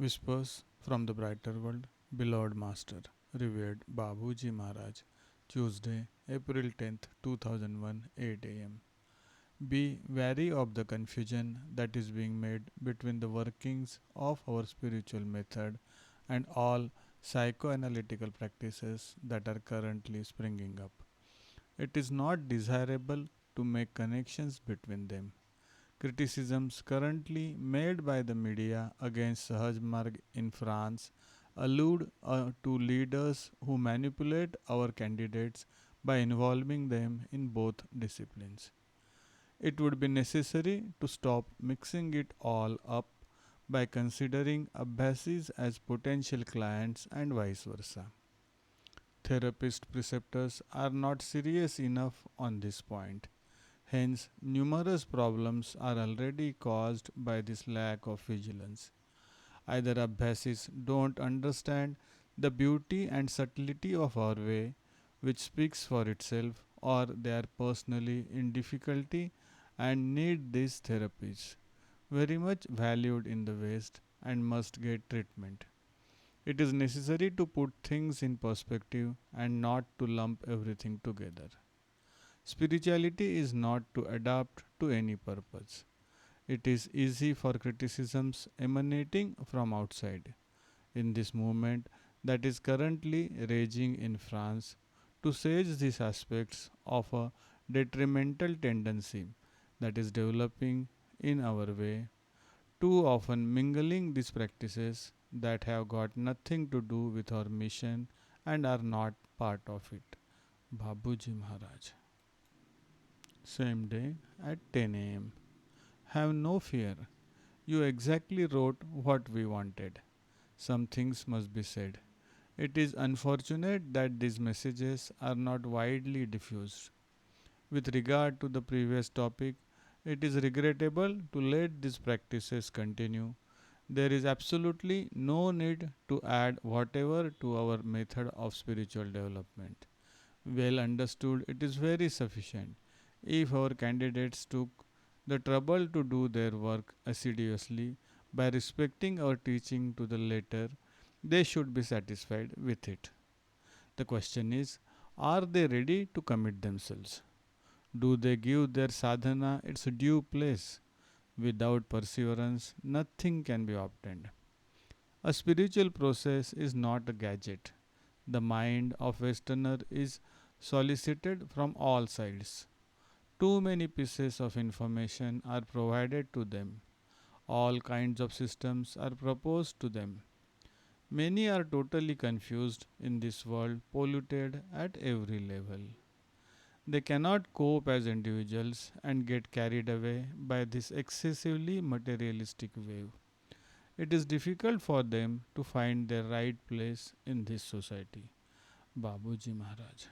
Whispers from the Brighter World, Beloved Master, Revered Babuji Maharaj, Tuesday, April 10th, 2001, 8 am. Be wary of the confusion that is being made between the workings of our spiritual method and all psychoanalytical practices that are currently springing up. It is not desirable to make connections between them. Criticisms currently made by the media against Sahaj Marg in France allude to leaders who manipulate our candidates by involving them in both disciplines. It would be necessary to stop mixing it all up by considering Abbasi's as potential clients and vice versa. Therapist preceptors are not serious enough on this point. Hence, numerous problems are already caused by this lack of vigilance. Either Abhasis don't understand the beauty and subtlety of our way, which speaks for itself, or they are personally in difficulty and need these therapies, very much valued in the West and must get treatment. It is necessary to put things in perspective and not to lump everything together. Spirituality is not to adapt to any purpose. It is easy for criticisms emanating from outside. In this movement that is currently raging in France, to sage these aspects of a detrimental tendency that is developing in our way, too often mingling these practices that have got nothing to do with our mission and are not part of it. Babuji Maharaj. Same day at 10 am. Have no fear. You exactly wrote what we wanted. Some things must be said. It is unfortunate that these messages are not widely diffused. With regard to the previous topic, it is regrettable to let these practices continue. There is absolutely no need to add whatever to our method of spiritual development. Well understood, it is very sufficient. If our candidates took the trouble to do their work assiduously by respecting our teaching to the letter, they should be satisfied with it. The question is, are they ready to commit themselves? Do they give their sadhana its due place? Without perseverance, nothing can be obtained. A spiritual process is not a gadget. The mind of Westerner is solicited from all sides. Too many pieces of information are provided to them. All kinds of systems are proposed to them. Many are totally confused in this world, polluted at every level. They cannot cope as individuals and get carried away by this excessively materialistic wave. It is difficult for them to find their right place in this society. Babuji Maharaj.